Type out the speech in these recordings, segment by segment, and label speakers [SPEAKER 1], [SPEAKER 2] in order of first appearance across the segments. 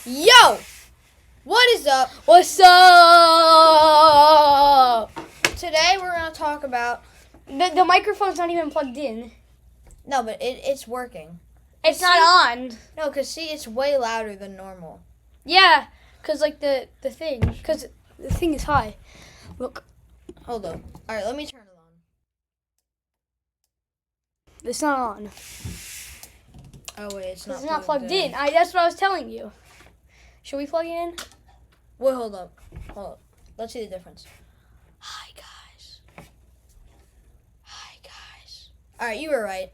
[SPEAKER 1] Yo! What is up?
[SPEAKER 2] What's up?
[SPEAKER 1] Today we're going to talk about...
[SPEAKER 2] The microphone's not even plugged in.
[SPEAKER 1] No, but it's working.
[SPEAKER 2] It's
[SPEAKER 1] See?
[SPEAKER 2] not on.
[SPEAKER 1] No, because see, it's way louder than normal.
[SPEAKER 2] Yeah, because like the thing is high. Look,
[SPEAKER 1] Hold up. Alright, let me turn it on.
[SPEAKER 2] it's not on.
[SPEAKER 1] Oh, wait, it's not
[SPEAKER 2] It's not plugged in. That's what I was telling you. Should we plug it in?
[SPEAKER 1] Wait, hold up. Let's see the difference. Hi, guys. Alright, you were right.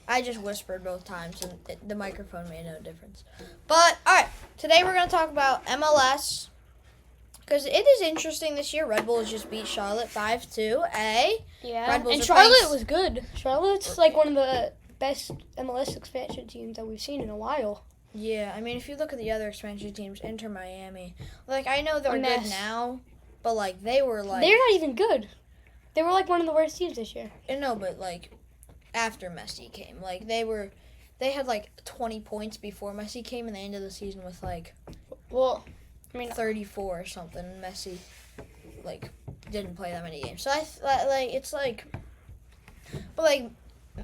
[SPEAKER 1] I just whispered both times, and the microphone made no difference. But, alright, today we're going to talk about MLS. Because it is interesting this year. Red Bulls just beat Charlotte 5-2.
[SPEAKER 2] Yeah,
[SPEAKER 1] Red Bulls
[SPEAKER 2] and
[SPEAKER 1] are
[SPEAKER 2] Charlotte
[SPEAKER 1] playing-
[SPEAKER 2] was good. Charlotte's like one of the best MLS expansion teams that we've seen in a while.
[SPEAKER 1] Yeah, I mean, if you look at the other expansion teams, Inter Miami, like, I know they're
[SPEAKER 2] MlS.
[SPEAKER 1] good now, but, like, they were, like...
[SPEAKER 2] They're not even good. They were like one of the worst teams this year.
[SPEAKER 1] No, but, like, after Messi came, like, they had, like, 20 points before Messi came, and they ended the season with, like,
[SPEAKER 2] Well, I mean,
[SPEAKER 1] 34 or something, and Messi, like, didn't play that many games. So, it's, like... But, like,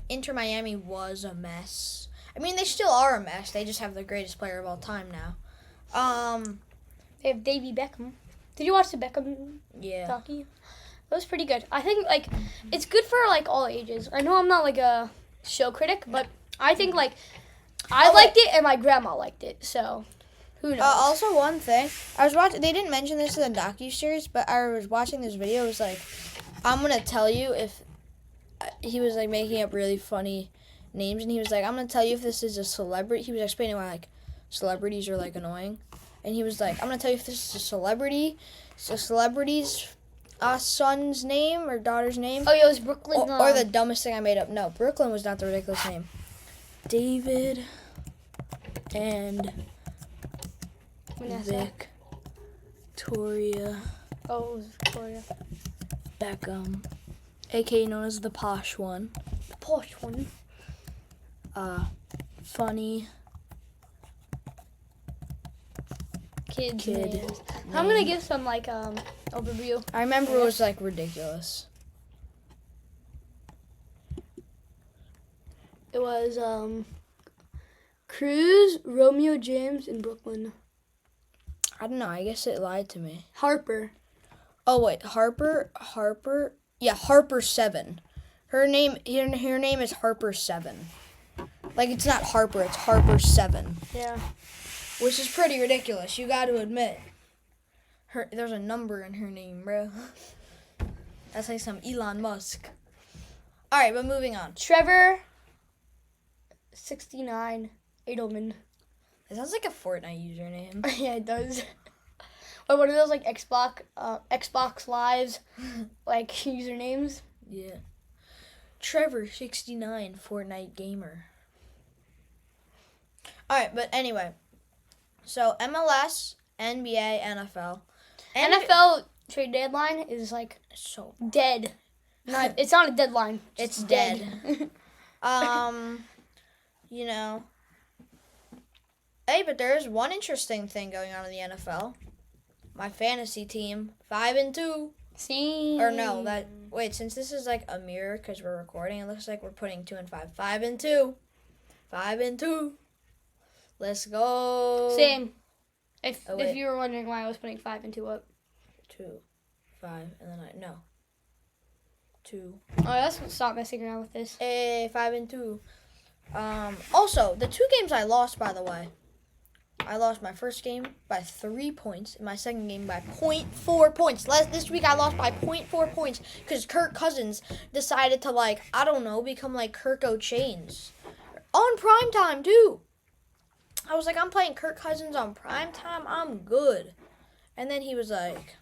[SPEAKER 1] Inter Miami was a mess. I mean, they still are a mess. They just have the greatest player of all time now.
[SPEAKER 2] they have Davy Beckham. Did you watch the Beckham
[SPEAKER 1] Yeah.
[SPEAKER 2] docu? That was pretty good. I think like it's good for like all ages. I know I'm not like a show critic, but I think like I liked it and my grandma liked it. So who knows?
[SPEAKER 1] Also, one thing I was watching. They didn't mention this in the docu-series, but I was watching this video. It was like, I'm gonna tell you if he was like making up really funny names, and he was like, I'm gonna tell you if this is a celebrity. He was explaining why like celebrities are like annoying, and he was like, I'm gonna tell you if this is a celebrity's son's name or daughter's name.
[SPEAKER 2] Oh, yeah, it was Brooklyn.
[SPEAKER 1] Or the dumbest thing I made up. No, Brooklyn was not the ridiculous name. David and
[SPEAKER 2] Vanessa.
[SPEAKER 1] Victoria
[SPEAKER 2] Oh, it was Victoria.
[SPEAKER 1] Beckham, aka known as the posh one.
[SPEAKER 2] The posh one.
[SPEAKER 1] Funny
[SPEAKER 2] Kid.
[SPEAKER 1] Kid
[SPEAKER 2] Names. I'm gonna give some like overview.
[SPEAKER 1] I remember it was like ridiculous.
[SPEAKER 2] It was Cruz, Romeo James, and Brooklyn.
[SPEAKER 1] I don't know. I guess it lied to me.
[SPEAKER 2] Harper.
[SPEAKER 1] Oh wait, Harper. Yeah, Harper 7. Her name is Harper 7. Like it's not Harper, it's Harper 7.
[SPEAKER 2] Yeah.
[SPEAKER 1] Which is pretty ridiculous. You got to admit. There's a number in her name, bro. That's like some Elon Musk. All right, but moving on.
[SPEAKER 2] Trevor. 69 Edelman.
[SPEAKER 1] It sounds like a Fortnite username.
[SPEAKER 2] Yeah, it does. Or one of those like Xbox Lives like usernames.
[SPEAKER 1] Yeah. Trevor 69 Fortnite gamer. All right, but anyway. So MLS, NBA, NFL.
[SPEAKER 2] NFL trade deadline is like
[SPEAKER 1] So
[SPEAKER 2] dead. It's not a deadline.
[SPEAKER 1] it's
[SPEAKER 2] just
[SPEAKER 1] dead. You know. Hey, but there is one interesting thing going on in the NFL. My fantasy team, 5-2.
[SPEAKER 2] See.
[SPEAKER 1] Or no, wait, since this is like a mirror because we're recording, it looks like we're putting 2 and 5. 5-2. 5-2. Let's go.
[SPEAKER 2] Same. If
[SPEAKER 1] wait.
[SPEAKER 2] you were wondering why I was putting 5 and 2 up.
[SPEAKER 1] 2, 5, and then 2.
[SPEAKER 2] Oh, let's stop messing around with this.
[SPEAKER 1] 5-2. Also, the 2 games I lost, by the way. I lost my first game by 3 points, and my second game by 0.4 points. This week I lost by 0.4 points because Kirk Cousins decided to, like, I don't know, become like Kirk O'Chains. On primetime, too. I was like, I'm playing Kirk Cousins on primetime, I'm good. And then he was like,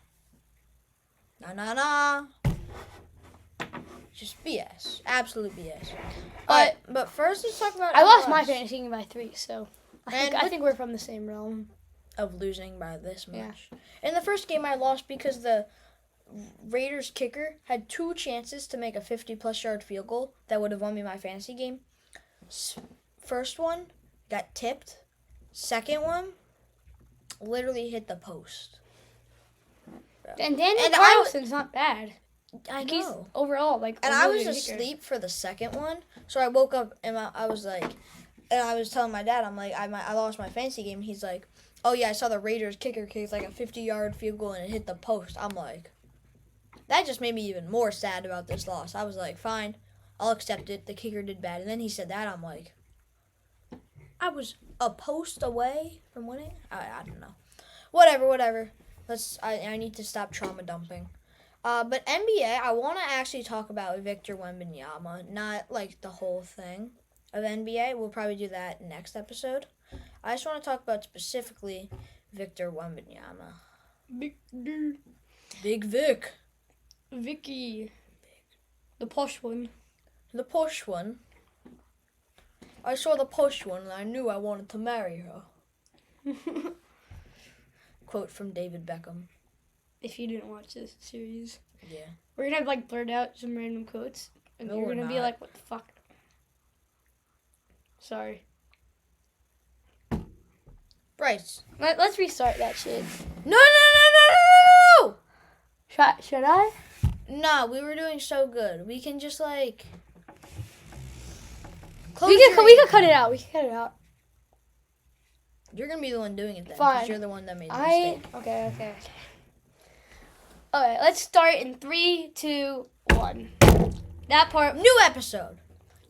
[SPEAKER 1] nah. Just BS. Absolute BS. But first, let's talk about
[SPEAKER 2] I lost
[SPEAKER 1] MLS.
[SPEAKER 2] my fantasy game by 3, so I think we're from the same realm.
[SPEAKER 1] Of losing by this much.
[SPEAKER 2] Yeah.
[SPEAKER 1] In the first game, I lost because the Raiders kicker had 2 chances to make a 50-plus yard field goal that would have won me my fantasy game. First one got tipped. Second one literally hit the post.
[SPEAKER 2] And Daniel
[SPEAKER 1] And
[SPEAKER 2] Carlson's not bad.
[SPEAKER 1] I
[SPEAKER 2] He's
[SPEAKER 1] know.
[SPEAKER 2] overall like.
[SPEAKER 1] And
[SPEAKER 2] a
[SPEAKER 1] I
[SPEAKER 2] really
[SPEAKER 1] was
[SPEAKER 2] good kicker.
[SPEAKER 1] asleep for the second one, so I woke up and I was like, and I was telling my dad, I'm like, I lost my fantasy game. He's like, oh yeah, I saw the Raiders kicker kick like a 50-yard field goal and it hit the post. I'm like, that just made me even more sad about this loss. I was like, fine, I'll accept it. The kicker did bad, and then he said that. I'm like, I was a post away from winning. I don't know. Whatever. I need to stop trauma dumping. But NBA, I want to actually talk about Victor Wembanyama, not like the whole thing of NBA. We'll probably do that next episode. I just want to talk about specifically Victor Wembanyama. Big Vic.
[SPEAKER 2] Vicky. The posh one.
[SPEAKER 1] The posh one. I saw the posh one and I knew I wanted to marry her. Quote from David Beckham.
[SPEAKER 2] If you didn't watch this series.
[SPEAKER 1] Yeah.
[SPEAKER 2] We're gonna have like blurt out some random quotes. And
[SPEAKER 1] No,
[SPEAKER 2] you're
[SPEAKER 1] we're
[SPEAKER 2] gonna be
[SPEAKER 1] not.
[SPEAKER 2] like, what the fuck? Sorry.
[SPEAKER 1] Bryce.
[SPEAKER 2] Let's restart that shit.
[SPEAKER 1] No!
[SPEAKER 2] Should I?
[SPEAKER 1] No, we were doing so good. We can just like.
[SPEAKER 2] We can cut it out. We can cut it out.
[SPEAKER 1] You're gonna be the one doing it then.
[SPEAKER 2] Fine.
[SPEAKER 1] Because you're the one that made the mistake.
[SPEAKER 2] Okay. Okay, let's start in 3, 2, 1. That part.
[SPEAKER 1] New episode.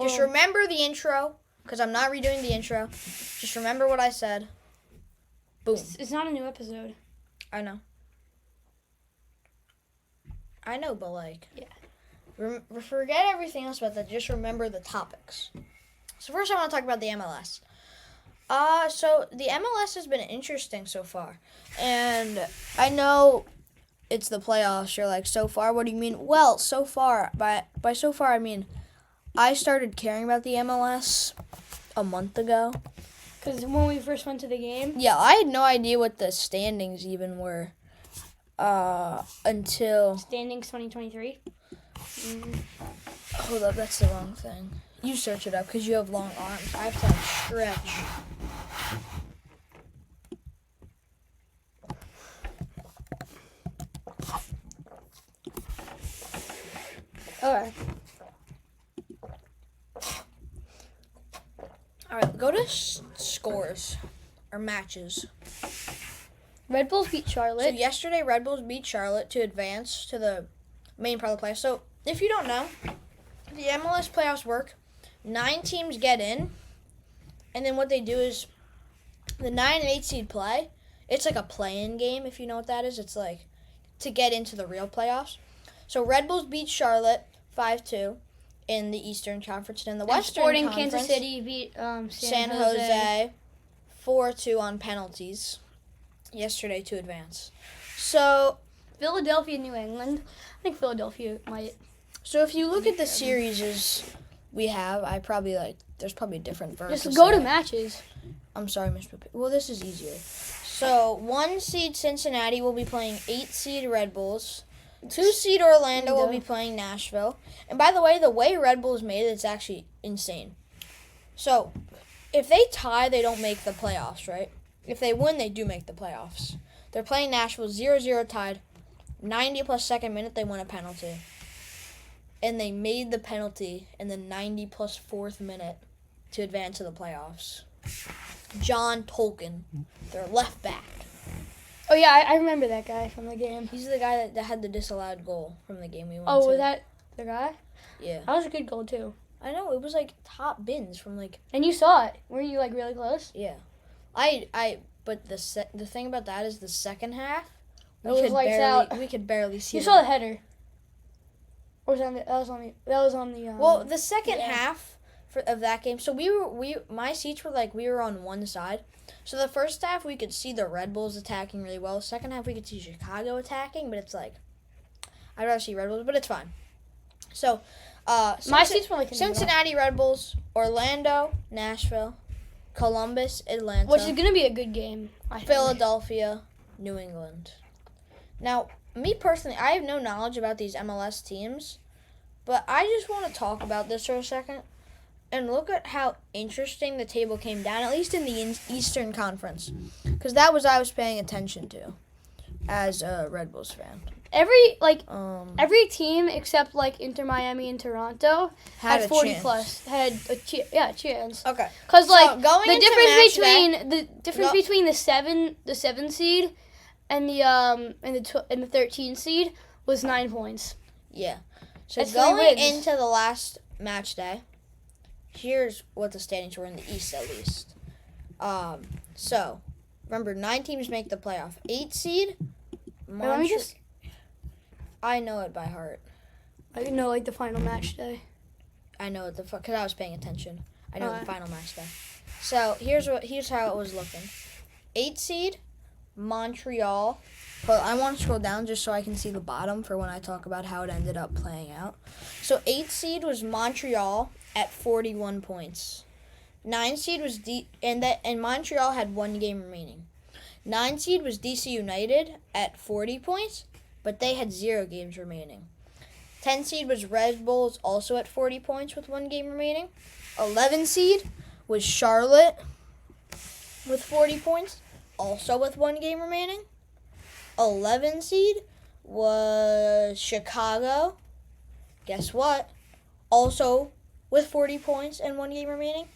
[SPEAKER 1] Just
[SPEAKER 2] Well-
[SPEAKER 1] remember the intro, because I'm not redoing the intro. Just remember what I said. Boom.
[SPEAKER 2] It's not a new episode.
[SPEAKER 1] I know. But like.
[SPEAKER 2] Yeah.
[SPEAKER 1] Forget everything else about that. Just remember the topics. So first I want to talk about the MLS. So the MLS has been interesting so far. And I know it's the playoffs. You're like, so far? What do you mean? Well, so far. By so far, I mean I started caring about the MLS a month ago.
[SPEAKER 2] Because when we first went to the game.
[SPEAKER 1] Yeah, I had no idea what the standings even were until...
[SPEAKER 2] Standings 2023.
[SPEAKER 1] Hold up, that's the wrong thing. You search it up because you have long arms. I have to like, stretch.
[SPEAKER 2] Okay.
[SPEAKER 1] Alright, go to scores or matches.
[SPEAKER 2] Red Bulls beat
[SPEAKER 1] So
[SPEAKER 2] Charlotte.
[SPEAKER 1] yesterday, Red Bulls beat Charlotte to advance to the main part of the playoffs. So if you don't know, the MLS playoffs work. 9 teams get in, and then what they do is the 9 and 8 seed play. It's like a play-in game, if you know what that is. It's like to get into the real playoffs. So Red Bulls beat Charlotte 5-2 in the Eastern Conference, and in the
[SPEAKER 2] And
[SPEAKER 1] Western
[SPEAKER 2] Sporting
[SPEAKER 1] Conference,
[SPEAKER 2] Kansas City beat
[SPEAKER 1] San Jose 4-2 on penalties yesterday to advance. So
[SPEAKER 2] Philadelphia, New England. I think Philadelphia might.
[SPEAKER 1] So if you look at the series we have, there's probably a different version.
[SPEAKER 2] Just go to matches.
[SPEAKER 1] I'm sorry, Miss Poopy. Well, this is easier. So 1 seed Cincinnati will be playing 8 seed Red Bulls. 2 seed Orlando will be playing Nashville. And by the way Red Bull is made, it's actually insane. So if they tie, they don't make the playoffs, right? If they win, they do make the playoffs. They're playing Nashville 0-0 tied. 90 plus second minute, they win a penalty. And they made the penalty in the 90 plus 4th minute to advance to the playoffs. John Tolkien, their left back.
[SPEAKER 2] Oh, yeah, I remember that guy from the game.
[SPEAKER 1] He's the guy that had the disallowed goal from the game we went to.
[SPEAKER 2] Oh, was that the guy?
[SPEAKER 1] Yeah.
[SPEAKER 2] That was a good goal, too.
[SPEAKER 1] I know, it was like top bins from like...
[SPEAKER 2] And you saw it. Were you, like, really close?
[SPEAKER 1] Yeah. But the thing about that is the second half,
[SPEAKER 2] It was lights out.
[SPEAKER 1] we could barely see
[SPEAKER 2] You
[SPEAKER 1] it.
[SPEAKER 2] saw the header. Or was that on the
[SPEAKER 1] Well, the second half of that game, so my seats were like, we were on one side. So the first half, we could see the Red Bulls attacking really well. The second half, we could see Chicago attacking, but it's like, I'd rather see Red Bulls, but it's fine. So,
[SPEAKER 2] my seats were like in the middle.
[SPEAKER 1] Cincinnati Red Bulls, Orlando, Nashville, Columbus, Atlanta,
[SPEAKER 2] Which is going to be a good game, I think.
[SPEAKER 1] Philadelphia, New England. Now, me personally, I have no knowledge about these MLS teams, but I just want to talk about this for a second. And look at how interesting the table came down, at least in the Eastern Conference. Because that was I was paying attention to as a Red Bulls fan.
[SPEAKER 2] Every team except like Inter Miami and Toronto
[SPEAKER 1] Had
[SPEAKER 2] had
[SPEAKER 1] a
[SPEAKER 2] 40
[SPEAKER 1] chance.
[SPEAKER 2] plus chance.
[SPEAKER 1] Okay.
[SPEAKER 2] Because
[SPEAKER 1] So,
[SPEAKER 2] like
[SPEAKER 1] going
[SPEAKER 2] the
[SPEAKER 1] into
[SPEAKER 2] difference
[SPEAKER 1] match
[SPEAKER 2] between between the seven seed and the 13 seed was 9 points.
[SPEAKER 1] Yeah. So
[SPEAKER 2] That's 3
[SPEAKER 1] going
[SPEAKER 2] wins.
[SPEAKER 1] into the last match day, here's what the standings were in the East at least. So remember 9 teams make the playoff. 8 seed.
[SPEAKER 2] Wait, let me just.
[SPEAKER 1] I know it by heart.
[SPEAKER 2] I didn't know like the final match day.
[SPEAKER 1] I know it because I was paying attention. I know the
[SPEAKER 2] Alright.
[SPEAKER 1] final match day. So here's how it was looking. 8 seed, Montreal. But I want to scroll down just so I can see the bottom for when I talk about how it ended up playing out. So 8 seed was Montreal at 41 points. 9 seed was and Montreal had 1 game remaining. 9 seed was DC United at 40 points, but they had 0 games remaining. 10 seed was Red Bulls, also at 40 points with 1 game remaining. 11 seed was Charlotte with 40 points, also with 1 game remaining. 11 seed was Chicago. Guess what? Also with 40 points and 1 game remaining.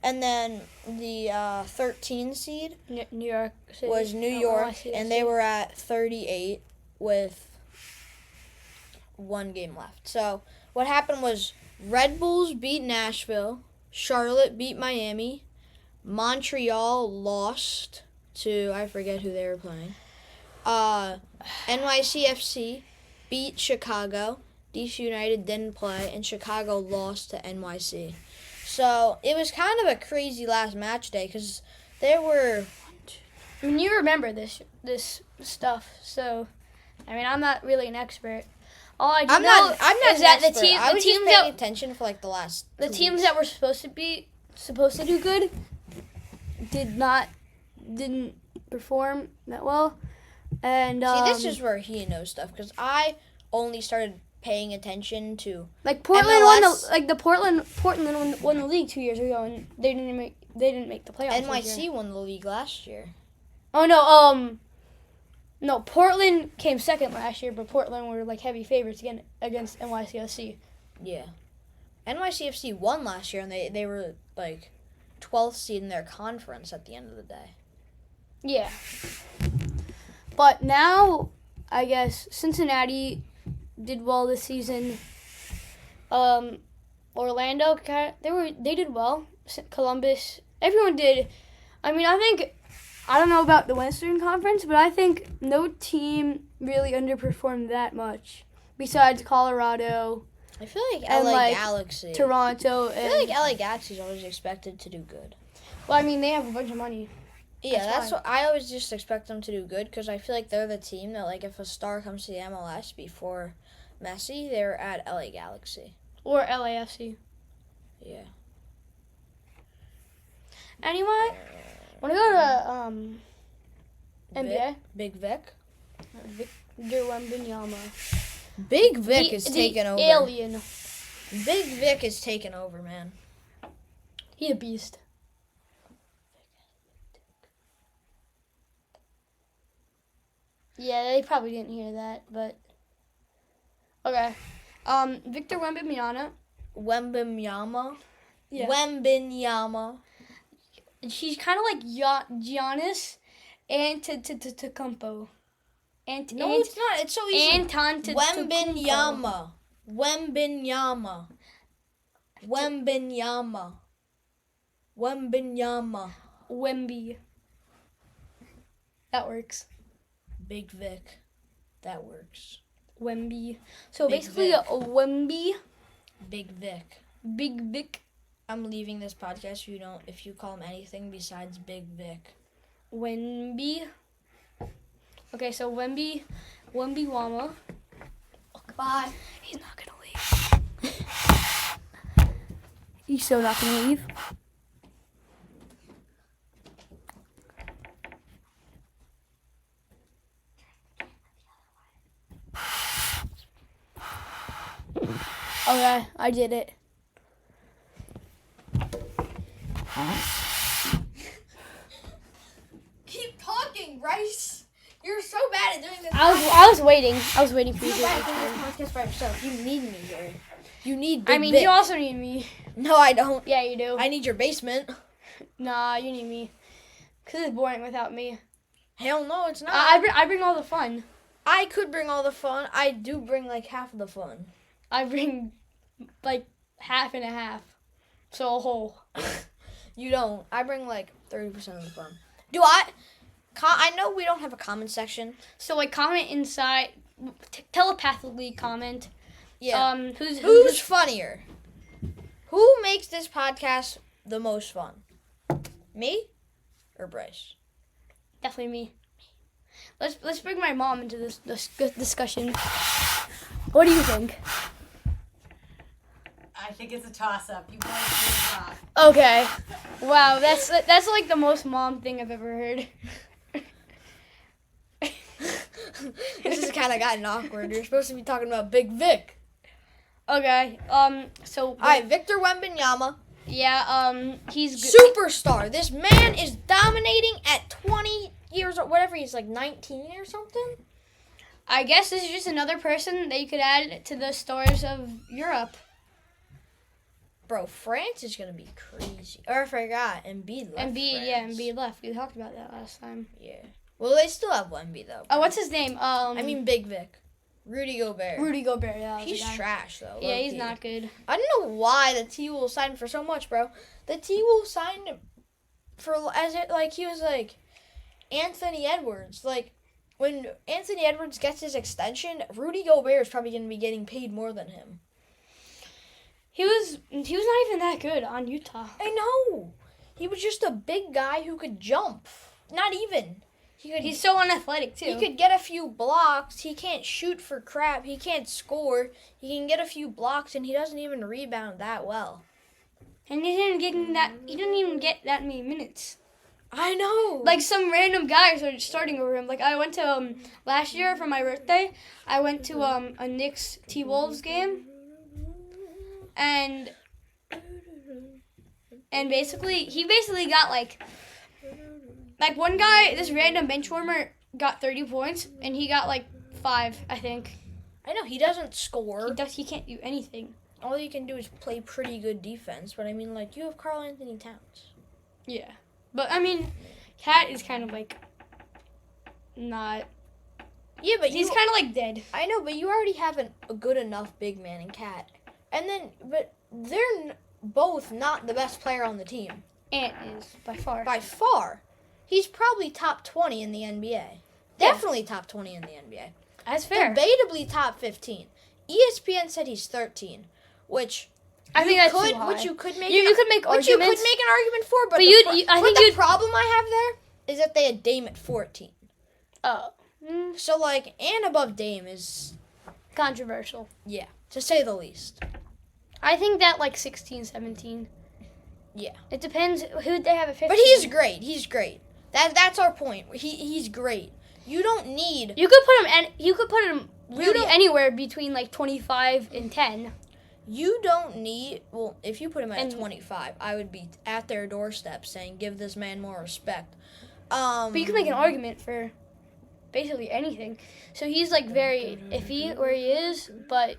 [SPEAKER 1] And then the 13 seed
[SPEAKER 2] New York City.
[SPEAKER 1] was New York, and they were at 38 with 1 game left. So what happened was Red Bulls beat Nashville, Charlotte beat Miami, Montreal lost to, I forget who they were playing. NYCFC beat Chicago. DC United didn't play, and Chicago lost to NYC. So it was kind of a crazy last match day because there were.
[SPEAKER 2] I mean, you remember this stuff, so I mean, I'm not really an expert. All I do
[SPEAKER 1] I'm
[SPEAKER 2] know
[SPEAKER 1] not
[SPEAKER 2] is that
[SPEAKER 1] an expert. I was just paying attention for like the last.
[SPEAKER 2] The
[SPEAKER 1] 2
[SPEAKER 2] teams
[SPEAKER 1] weeks.
[SPEAKER 2] that were supposed to do good didn't perform that well, and
[SPEAKER 1] See, this is where he knows stuff because I only started paying attention to
[SPEAKER 2] like Portland
[SPEAKER 1] MLS.
[SPEAKER 2] Portland won the league 2 years ago, and they didn't make the playoffs. this year.
[SPEAKER 1] NYC won the league last year.
[SPEAKER 2] Oh no, no, Portland came second last year, but Portland were like heavy favorites against NYCFC.
[SPEAKER 1] Yeah, NYCFC won last year, and they were like 12th seed in their conference at the end of the day.
[SPEAKER 2] Yeah. But now, I guess Cincinnati did well this season. Orlando, they did well. Columbus, everyone did. I mean, I don't know about the Western Conference, but I think no team really underperformed that much besides Colorado.
[SPEAKER 1] I feel like
[SPEAKER 2] And,
[SPEAKER 1] LA
[SPEAKER 2] like,
[SPEAKER 1] Galaxy.
[SPEAKER 2] Toronto.
[SPEAKER 1] I feel like LA Galaxy is always expected to do good.
[SPEAKER 2] Well, I mean, they have a bunch of money.
[SPEAKER 1] Yeah,
[SPEAKER 2] That's
[SPEAKER 1] what I always just expect them to do good because I feel like they're the team that, like, if a star comes to the MLS before Messi, they're at LA Galaxy.
[SPEAKER 2] Or LAFC.
[SPEAKER 1] Yeah.
[SPEAKER 2] Anyway, want to go to NBA?
[SPEAKER 1] Big Vic.
[SPEAKER 2] Victor Wembanyama.
[SPEAKER 1] Big Vic is taking over.
[SPEAKER 2] Alien.
[SPEAKER 1] Big Vic is taking over, man.
[SPEAKER 2] He a beast. Yeah, they probably didn't hear that, but okay. Victor Wembanyama.
[SPEAKER 1] Wembanyama.
[SPEAKER 2] Yeah.
[SPEAKER 1] Wembanyama.
[SPEAKER 2] She's kind of like Giannis Antetokounmpo.
[SPEAKER 1] No, it's not. It's so easy.
[SPEAKER 2] Wembanyama.
[SPEAKER 1] Wembanyama. Wembanyama. Wembanyama.
[SPEAKER 2] Wemby. That works.
[SPEAKER 1] Big Vic. That works.
[SPEAKER 2] Wemby. So
[SPEAKER 1] Big
[SPEAKER 2] basically,
[SPEAKER 1] Vic.
[SPEAKER 2] a Wemby.
[SPEAKER 1] Big Vic.
[SPEAKER 2] Big Vic.
[SPEAKER 1] I'm leaving this podcast if you call him anything besides Big Vic.
[SPEAKER 2] Wemby. Okay, so Wemby Wama. Bye. He's not gonna leave. He's so not gonna leave. Okay, I did it.
[SPEAKER 1] talking, Bryce. You're so bad at doing this.
[SPEAKER 2] I was waiting. I was waiting for you
[SPEAKER 1] You're
[SPEAKER 2] to
[SPEAKER 1] bad at
[SPEAKER 2] do
[SPEAKER 1] doing
[SPEAKER 2] it.
[SPEAKER 1] this podcast by yourself. You need me here. You need Big
[SPEAKER 2] I mean,
[SPEAKER 1] Vic.
[SPEAKER 2] you also need me.
[SPEAKER 1] No, I don't.
[SPEAKER 2] Yeah, you do.
[SPEAKER 1] I need your basement.
[SPEAKER 2] Nah, you need me. Because it's boring without me.
[SPEAKER 1] Hell no, it's not.
[SPEAKER 2] I bring all the fun.
[SPEAKER 1] I could bring all the fun. I do bring like half of the fun.
[SPEAKER 2] I bring like half and a half. So a whole.
[SPEAKER 1] You don't. I bring like 30% of the fun. Do I? I know we don't have a comment section.
[SPEAKER 2] So like comment inside, telepathically comment.
[SPEAKER 1] Yeah.
[SPEAKER 2] Who's
[SPEAKER 1] funnier? Who makes this podcast the most fun? Me or Bryce?
[SPEAKER 2] Definitely me. Let's bring my mom into this discussion. What do you think?
[SPEAKER 3] I think it's a toss-up. You boys can talk.
[SPEAKER 2] Okay. Wow, that's like the most mom thing I've ever heard.
[SPEAKER 1] This has kind of gotten awkward. You're supposed to be talking about Big Vic.
[SPEAKER 2] Okay. So.
[SPEAKER 1] All right, Victor Wembanyama.
[SPEAKER 2] Yeah. He's good.
[SPEAKER 1] Superstar. This man is dominating at 20 years old. Whatever, he's like 19 or something.
[SPEAKER 2] I guess this is just another person that you could add to the stars of Europe.
[SPEAKER 1] Bro, France is gonna be crazy. Or I forgot, Embiid left.
[SPEAKER 2] Embiid left. We talked about that last time.
[SPEAKER 1] Yeah. Well, they still have Wemby though.
[SPEAKER 2] Oh, what's his name?
[SPEAKER 1] I mean, Big Vic. Rudy Gobert.
[SPEAKER 2] Rudy Gobert. Yeah,
[SPEAKER 1] He's trash though.
[SPEAKER 2] Yeah, he's
[SPEAKER 1] low-key.
[SPEAKER 2] not good.
[SPEAKER 1] I don't know why the T-Wolves signed him for so much, bro. The T-Wolves signed him for he was like Anthony Edwards. Like when Anthony Edwards gets his extension, Rudy Gobert is probably gonna be getting paid more than him.
[SPEAKER 2] He was not even that good on Utah.
[SPEAKER 1] I know. He was just a big guy who could jump. Not even.
[SPEAKER 2] He's so unathletic too.
[SPEAKER 1] He could get a few blocks. He can't shoot for crap. He can't score. He can get a few blocks, and he doesn't even rebound that well.
[SPEAKER 2] And he didn't even get that many minutes.
[SPEAKER 1] I know.
[SPEAKER 2] Like some random guys are starting over him. Like I went to last year for my birthday. I went to a Knicks T-Wolves game, and he basically got like one guy, this random bench warmer, got 30 points, and he got like 5, I think.
[SPEAKER 1] I know he doesn't score.
[SPEAKER 2] He can't do anything.
[SPEAKER 1] All you can do is play pretty good defense. But I mean, like, you have Karl Anthony Towns.
[SPEAKER 2] Yeah, but I mean, Cat is kind of like not.
[SPEAKER 1] Yeah, but
[SPEAKER 2] he's kind of like dead.
[SPEAKER 1] I know, but you already have a good enough big man in Cat, and then but they're both not the best player on the team.
[SPEAKER 2] Ant is by far.
[SPEAKER 1] By far. He's probably top 20 in the NBA.
[SPEAKER 2] Yeah.
[SPEAKER 1] Definitely top 20 in the NBA.
[SPEAKER 2] That's fair.
[SPEAKER 1] Debatably top 15. ESPN said he's 13, which
[SPEAKER 2] I think that's too high.
[SPEAKER 1] Which you could make.
[SPEAKER 2] You could make arguments.
[SPEAKER 1] Which you could make an argument for, but the problem I have there is that they had Dame at 14.
[SPEAKER 2] Oh.
[SPEAKER 1] So and above Dame is
[SPEAKER 2] controversial.
[SPEAKER 1] Yeah, to say the least.
[SPEAKER 2] I think that 16, 17.
[SPEAKER 1] Yeah.
[SPEAKER 2] It depends who they have at 15.
[SPEAKER 1] But he's great. He's great. That's our point. He's great. You don't need.
[SPEAKER 2] You could put him really anywhere between 25 and 10.
[SPEAKER 1] You don't need. Well, if you put him at 25, I would be at their doorstep saying, "Give this man more respect."
[SPEAKER 2] But you can make an argument for basically anything. So he's very iffy where he is, but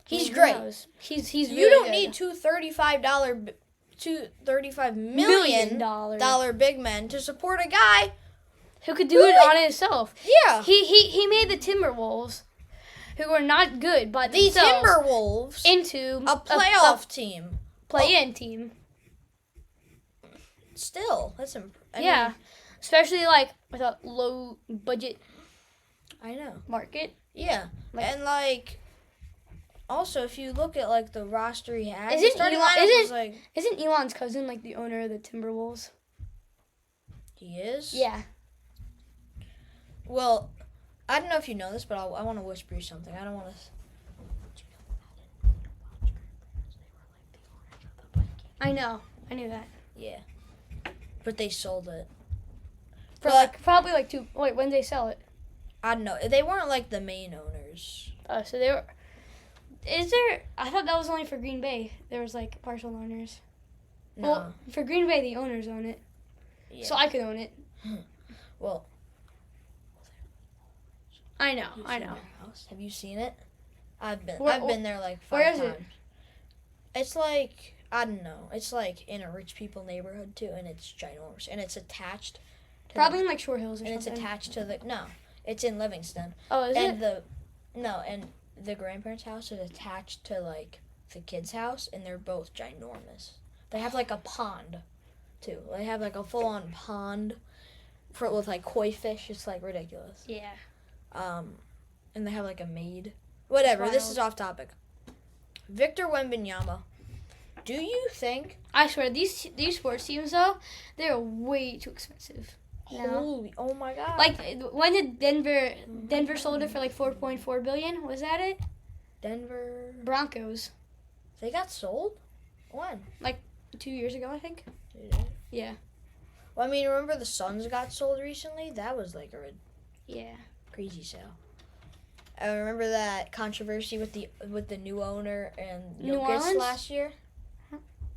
[SPEAKER 1] he's great.
[SPEAKER 2] He's really
[SPEAKER 1] You don't
[SPEAKER 2] good.
[SPEAKER 1] need two $35 million big men to support a guy
[SPEAKER 2] who could do it on himself.
[SPEAKER 1] Yeah.
[SPEAKER 2] He made the Timberwolves, who are not good, but
[SPEAKER 1] the Timberwolves
[SPEAKER 2] into
[SPEAKER 1] a playoff team,
[SPEAKER 2] play-in team.
[SPEAKER 1] Still, that's I mean,
[SPEAKER 2] especially with a low budget.
[SPEAKER 1] I know
[SPEAKER 2] market.
[SPEAKER 1] Yeah, and also if you look at the roster he has,
[SPEAKER 2] isn't Elon's cousin the owner of the Timberwolves?
[SPEAKER 1] He is.
[SPEAKER 2] Yeah.
[SPEAKER 1] Well, I don't know if you know this, but I want to whisper you something. I don't want to.
[SPEAKER 2] I know. I knew that.
[SPEAKER 1] Yeah. But they sold it.
[SPEAKER 2] For probably 2. Wait, when did they sell it?
[SPEAKER 1] I don't know. They weren't the main owners.
[SPEAKER 2] So they were. Is there? I thought that was only for Green Bay. There was partial owners.
[SPEAKER 1] No.
[SPEAKER 2] Well, for Green Bay, the owners own it.
[SPEAKER 1] Yeah.
[SPEAKER 2] So I could own it.
[SPEAKER 1] Well,
[SPEAKER 2] I know.
[SPEAKER 1] You've
[SPEAKER 2] I
[SPEAKER 1] seen
[SPEAKER 2] know.
[SPEAKER 1] their house? Have you seen it? I've
[SPEAKER 2] Where-
[SPEAKER 1] been there like 5
[SPEAKER 2] where is
[SPEAKER 1] times.
[SPEAKER 2] it?
[SPEAKER 1] It's like, I don't know. It's like in a rich people neighborhood too, and it's ginormous, and it's attached. To
[SPEAKER 2] Probably
[SPEAKER 1] the,
[SPEAKER 2] in like Shore Hills or
[SPEAKER 1] and it's
[SPEAKER 2] something.
[SPEAKER 1] attached to the It's in Livingston,
[SPEAKER 2] Oh, is
[SPEAKER 1] and
[SPEAKER 2] it?
[SPEAKER 1] the grandparents' house is attached to like the kids' house, and they're both ginormous. They have like a pond, too. They have like a full-on pond with like koi fish. It's like ridiculous.
[SPEAKER 2] Yeah.
[SPEAKER 1] And they have like a maid. Whatever. This
[SPEAKER 2] wild.
[SPEAKER 1] is off topic. Victor Wembanyama. Do you think?
[SPEAKER 2] I swear these sports teams though, they're way too expensive. No.
[SPEAKER 1] Holy! Oh my God!
[SPEAKER 2] Like when did Denver sold it for like 4.4 billion? Was that it?
[SPEAKER 1] Denver.
[SPEAKER 2] Broncos.
[SPEAKER 1] They got sold. When?
[SPEAKER 2] 2 years ago, I think. Yeah.
[SPEAKER 1] Well, I mean, remember the Suns got sold recently? That was like a
[SPEAKER 2] Yeah.
[SPEAKER 1] crazy sale. I remember that controversy with the new owner and
[SPEAKER 2] New
[SPEAKER 1] Jokic
[SPEAKER 2] Orleans?
[SPEAKER 1] last year.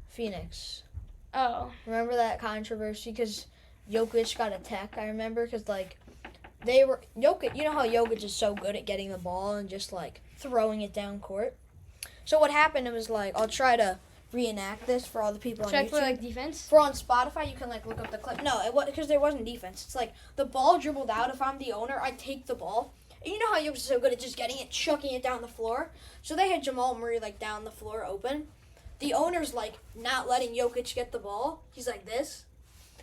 [SPEAKER 1] Phoenix.
[SPEAKER 2] Oh.
[SPEAKER 1] Remember that controversy because Jokic got a tech. I remember because like they were Jokic. You know how Jokic is so good at getting the ball and just like throwing it down court. So what happened? It was like I'll try to reenact this for all the people on
[SPEAKER 2] Should I
[SPEAKER 1] YouTube.
[SPEAKER 2] play like defense?
[SPEAKER 1] For on Spotify, you can like look up the clip. No, it was because there wasn't defense. It's like the ball dribbled out. If I'm the owner, I take the ball. And you know how Jokic is so good at just getting it, chucking it down the floor. So they had Jamal Murray like down the floor open. The owner's like not letting Jokic get the ball. He's like this.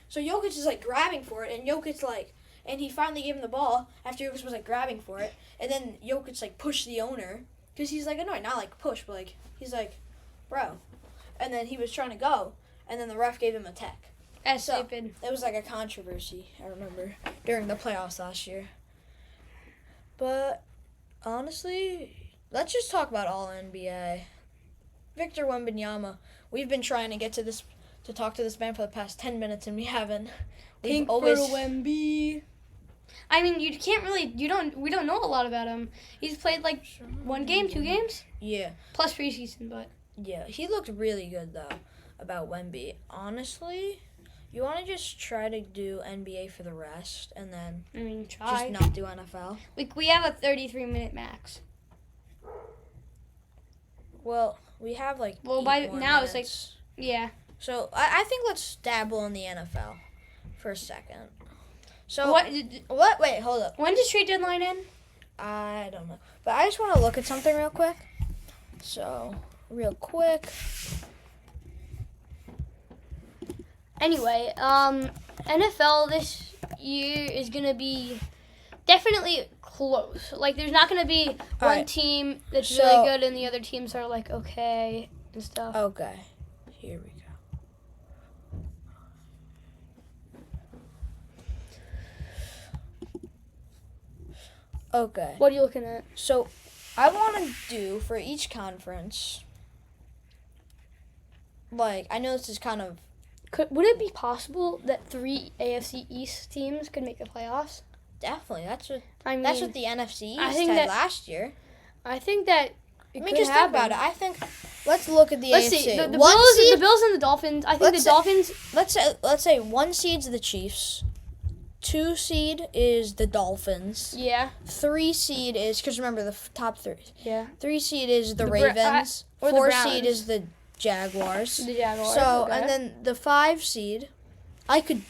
[SPEAKER 1] So Jokic is like grabbing for it, and Jokic like, and he finally gave him the ball after Jokic was like grabbing for it, and then Jokic like pushed the owner because he's like annoyed, not like push, but like he's like, bro, and then he was trying to go, and then the ref gave him a tech.
[SPEAKER 2] That's
[SPEAKER 1] So-
[SPEAKER 2] stupid.
[SPEAKER 1] It was like a controversy, I remember, during the playoffs last year. But honestly, let's just talk about all NBA. Victor Wembanyama. We've been trying to get to talk to this man for the past 10 minutes, and we haven't.
[SPEAKER 2] Pink for Wemby. I mean, you can't really. We don't know a lot about him. He's played like 1 game, 2 games,
[SPEAKER 1] Yeah,
[SPEAKER 2] plus preseason. But
[SPEAKER 1] yeah. He looked really good, though, about Wemby. Honestly, you want to just try to do NBA for the rest, and then
[SPEAKER 2] I mean,
[SPEAKER 1] just
[SPEAKER 2] try.
[SPEAKER 1] not do NFL?
[SPEAKER 2] We have a 33-minute max.
[SPEAKER 1] Well, we have like
[SPEAKER 2] Well,
[SPEAKER 1] 8
[SPEAKER 2] by
[SPEAKER 1] more
[SPEAKER 2] now it's, like,
[SPEAKER 1] minutes.
[SPEAKER 2] Yeah.
[SPEAKER 1] So I think let's dabble in the NFL for a second. So
[SPEAKER 2] What?
[SPEAKER 1] Wait, hold up.
[SPEAKER 2] When does trade deadline end?
[SPEAKER 1] I don't know, but I just want to look at something real quick. So real quick.
[SPEAKER 2] Anyway, NFL this year is gonna be definitely close. Like, there's not gonna be one
[SPEAKER 1] Alright.
[SPEAKER 2] team that's
[SPEAKER 1] So-
[SPEAKER 2] really good and the other teams are like okay and stuff.
[SPEAKER 1] Okay, here we go. Okay,
[SPEAKER 2] What are you looking at?
[SPEAKER 1] so I want to do for each conference. Like, I know this is kind of
[SPEAKER 2] Would it be possible that 3 AFC East teams could make the playoffs?
[SPEAKER 1] definitely that's what
[SPEAKER 2] I mean,
[SPEAKER 1] that's what the NFC
[SPEAKER 2] I
[SPEAKER 1] East
[SPEAKER 2] think
[SPEAKER 1] had
[SPEAKER 2] that-
[SPEAKER 1] last year.
[SPEAKER 2] I think that it
[SPEAKER 1] I mean,
[SPEAKER 2] could
[SPEAKER 1] just
[SPEAKER 2] happen.
[SPEAKER 1] think about it. I think let's look at the
[SPEAKER 2] Let's
[SPEAKER 1] AFC.
[SPEAKER 2] see. The
[SPEAKER 1] One
[SPEAKER 2] Bills,
[SPEAKER 1] seed,
[SPEAKER 2] the Bills and the Dolphins. I think
[SPEAKER 1] Let's
[SPEAKER 2] the
[SPEAKER 1] say-
[SPEAKER 2] Dolphins.
[SPEAKER 1] let's say 1 seed's the Chiefs. 2 seed is the Dolphins.
[SPEAKER 2] Yeah.
[SPEAKER 1] 3 seed is because remember the top 3.
[SPEAKER 2] Yeah.
[SPEAKER 1] 3 seed is the
[SPEAKER 2] The
[SPEAKER 1] Ravens.
[SPEAKER 2] or the
[SPEAKER 1] 4
[SPEAKER 2] Browns.
[SPEAKER 1] seed is the Jaguars.
[SPEAKER 2] The Jaguars.
[SPEAKER 1] So
[SPEAKER 2] okay.
[SPEAKER 1] and then the 5 seed, I could.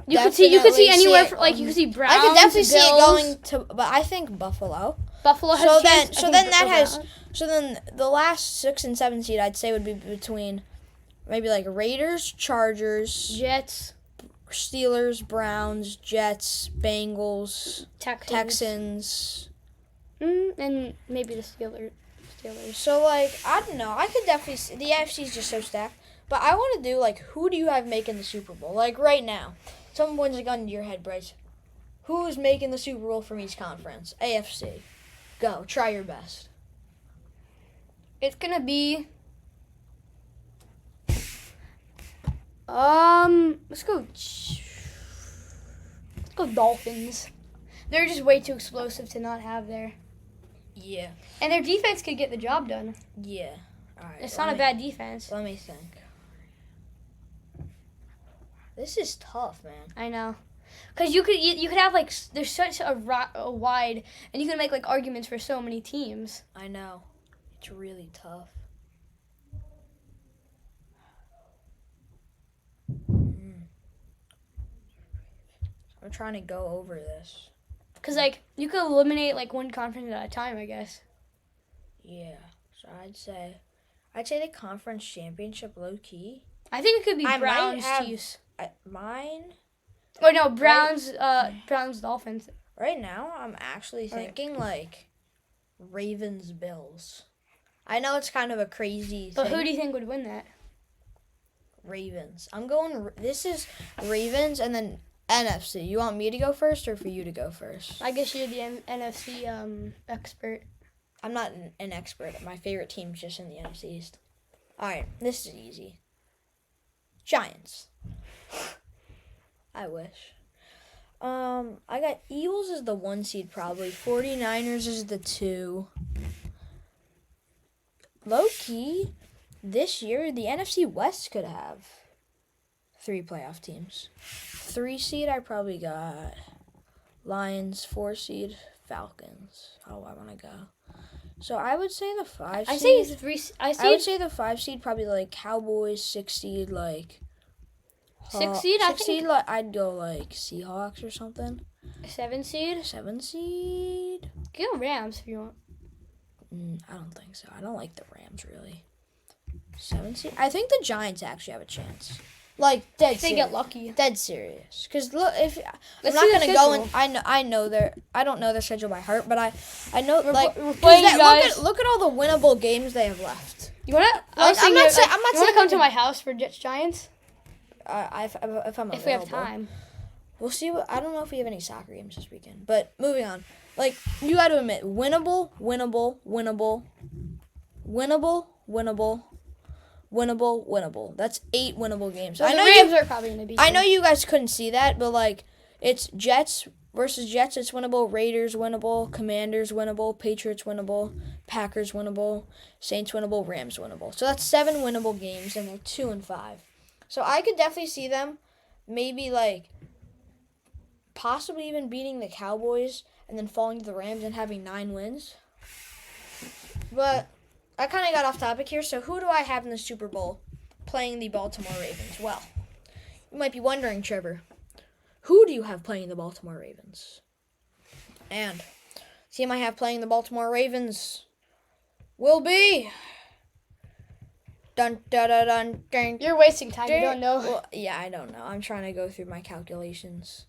[SPEAKER 2] you could see
[SPEAKER 1] definitely
[SPEAKER 2] anywhere
[SPEAKER 1] it-
[SPEAKER 2] from, like you could see Browns.
[SPEAKER 1] I could definitely see it
[SPEAKER 2] Bills.
[SPEAKER 1] going to, but I think Buffalo.
[SPEAKER 2] Buffalo has
[SPEAKER 1] So
[SPEAKER 2] a chance.
[SPEAKER 1] then-
[SPEAKER 2] I
[SPEAKER 1] so
[SPEAKER 2] think
[SPEAKER 1] then that
[SPEAKER 2] the
[SPEAKER 1] has-
[SPEAKER 2] Browns-
[SPEAKER 1] So then the last 6 and 7 seed I'd say would be between maybe like Raiders, Chargers,
[SPEAKER 2] Jets,
[SPEAKER 1] Steelers, Browns, Jets, Bengals,
[SPEAKER 2] Texans,
[SPEAKER 1] Texans.
[SPEAKER 2] and maybe the Steelers.
[SPEAKER 1] So like I don't know. I could definitely see the AFC is just so stacked. But I want to do like who do you have making the Super Bowl? Like right now, someone points a gun to your head, Bryce. Who is making the Super Bowl from each conference? AFC. Go. Try your best.
[SPEAKER 2] It's gonna be. Let's go. Let's go Dolphins. They're just way too explosive to not have there,
[SPEAKER 1] Yeah.
[SPEAKER 2] and their defense could get the job done.
[SPEAKER 1] Yeah. All right.
[SPEAKER 2] It's not a bad defense.
[SPEAKER 1] Let me think. This is tough, man.
[SPEAKER 2] I know. Because you could have like there's such a wide, and you can make like arguments for so many teams.
[SPEAKER 1] I know. It's really tough. I'm trying to go over this.
[SPEAKER 2] Because like you could eliminate like one conference at a time, I guess.
[SPEAKER 1] Yeah. So I'd say the conference championship low key.
[SPEAKER 2] I think it could be
[SPEAKER 1] I might
[SPEAKER 2] Browns,
[SPEAKER 1] have-
[SPEAKER 2] Chiefs.
[SPEAKER 1] Mine
[SPEAKER 2] Or no, Browns, Browns, Dolphins.
[SPEAKER 1] right now, I'm actually thinking like Ravens Bills. I know it's kind of a crazy
[SPEAKER 2] But
[SPEAKER 1] thing.
[SPEAKER 2] who do you think would win that?
[SPEAKER 1] Ravens. I'm going. This is Ravens and then NFC. You want me to go first or for you to go first?
[SPEAKER 2] I guess you're the NFC expert.
[SPEAKER 1] I'm not an expert. My favorite team's just in the NFC East. All right, this is easy. Giants. I wish. I got Eagles as the 1 seed probably. 49ers is the 2. Low key, this year the NFC West could have 3 playoff teams. 3 seed I probably got Lions. 4 seed Falcons. How I want to go. So I would say the 5 seed.
[SPEAKER 2] I say it's 3.
[SPEAKER 1] I would say the 5 seed probably like Cowboys. 6 seed like.
[SPEAKER 2] 6 seed. I
[SPEAKER 1] 6
[SPEAKER 2] think
[SPEAKER 1] seed like I'd go like Seahawks or something.
[SPEAKER 2] 7 seed.
[SPEAKER 1] 7 seed.
[SPEAKER 2] Go Rams if you want.
[SPEAKER 1] I don't think so. I don't like the Rams really. 7 seed. I think the Giants actually have a chance. Like dead.
[SPEAKER 2] If they get lucky.
[SPEAKER 1] Dead serious. Because look, if I'm
[SPEAKER 2] Let's
[SPEAKER 1] not
[SPEAKER 2] see the
[SPEAKER 1] gonna go
[SPEAKER 2] schedule.
[SPEAKER 1] in, I know their. I don't know their schedule by heart, but I know like
[SPEAKER 2] we're
[SPEAKER 1] 'cause
[SPEAKER 2] playing,
[SPEAKER 1] that-
[SPEAKER 2] guys.
[SPEAKER 1] Look at all the winnable games they have left.
[SPEAKER 2] You wanna?
[SPEAKER 1] Like, I'm not saying
[SPEAKER 2] you wanna
[SPEAKER 1] they
[SPEAKER 2] come to
[SPEAKER 1] can-
[SPEAKER 2] my house for Jets Giants
[SPEAKER 1] If I'm available.
[SPEAKER 2] if we have time.
[SPEAKER 1] We'll see. I don't know if we have any soccer games this weekend. But moving on. Like, you got to admit, winnable, winnable, winnable, winnable, winnable, winnable, winnable. That's 8 winnable games.
[SPEAKER 2] So
[SPEAKER 1] I
[SPEAKER 2] the
[SPEAKER 1] know
[SPEAKER 2] Rams
[SPEAKER 1] you.
[SPEAKER 2] are probably gonna beat.
[SPEAKER 1] I know
[SPEAKER 2] them.
[SPEAKER 1] you guys couldn't see that, but like, it's Jets versus Jets. It's winnable. Raiders winnable. Commanders winnable. Patriots winnable. Packers winnable. Saints winnable. Rams winnable. So that's 7 winnable games, and they're 2-5. So I could definitely see them, maybe like, possibly even beating the Cowboys and then falling to the Rams and having 9 wins. But I kind of got off topic here. So who do I have in the Super Bowl playing the Baltimore Ravens? Well, you might be wondering, Trevor, who do you have playing the Baltimore Ravens? And the team I have playing the Baltimore Ravens will be. Dun dun dun dun. Dun,
[SPEAKER 2] You're wasting time. You don't know.
[SPEAKER 1] Well, yeah, I don't know. I'm trying to go through my calculations.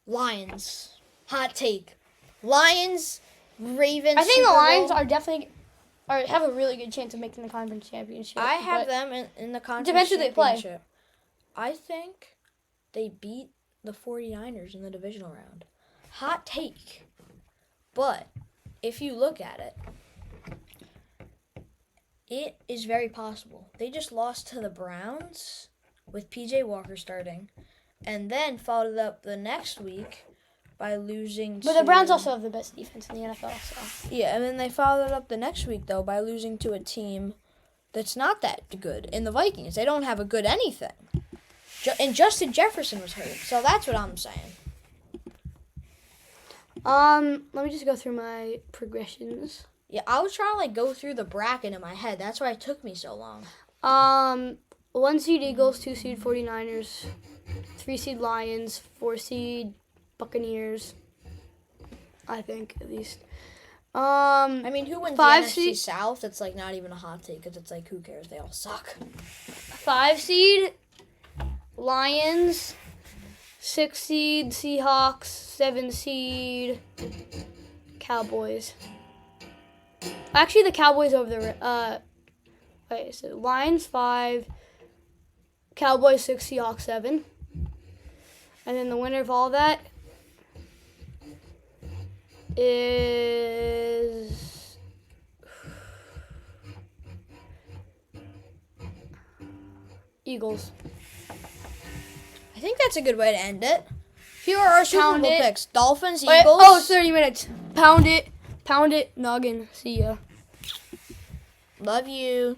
[SPEAKER 1] Lions. Hot take. Lions, Ravens.
[SPEAKER 2] I think
[SPEAKER 1] Super
[SPEAKER 2] the Lions
[SPEAKER 1] Bowl.
[SPEAKER 2] are definitely have a really good chance of making the conference championship.
[SPEAKER 1] I have
[SPEAKER 2] but
[SPEAKER 1] them in the conference
[SPEAKER 2] Depends who they play.
[SPEAKER 1] championship. I think they beat the 49ers in the divisional round. Hot take. But if you look at it, it is very possible. They just lost to the Browns with PJ Walker starting, and then followed it up the next week by losing to...
[SPEAKER 2] But the Browns also have the best defense in the NFL. So
[SPEAKER 1] Yeah, and then they followed it up the next week, though, by losing to a team that's not that good in the Vikings. They don't have a good anything. And Justin Jefferson was hurt, so that's what I'm saying.
[SPEAKER 2] let me just go through my progressions.
[SPEAKER 1] Yeah, I was trying to, like, go through the bracket in my head. That's why it took me so long.
[SPEAKER 2] 1 seed Eagles, 2 seed 49ers, 3 seed Lions, 4 seed Buccaneers. I think at least.
[SPEAKER 1] I mean, who wins the
[SPEAKER 2] 5
[SPEAKER 1] NFC
[SPEAKER 2] seed
[SPEAKER 1] South? It's, like, not even a hot take, because it's, like, who cares? They all suck.
[SPEAKER 2] 5 seed Lions, 6 seed Seahawks, 7 seed Cowboys. Actually, the Cowboys over the wait, so Lions 5, Cowboys 6, Seahawks 7, and then the winner of all that is Eagles.
[SPEAKER 1] I think that's a good way to end it. If Here are our Super
[SPEAKER 2] Pound
[SPEAKER 1] Bowl
[SPEAKER 2] it.
[SPEAKER 1] picks. Dolphins,
[SPEAKER 2] Wait,
[SPEAKER 1] Eagles.
[SPEAKER 2] oh, 30 minutes. Pound it, noggin. See ya.
[SPEAKER 1] Love you.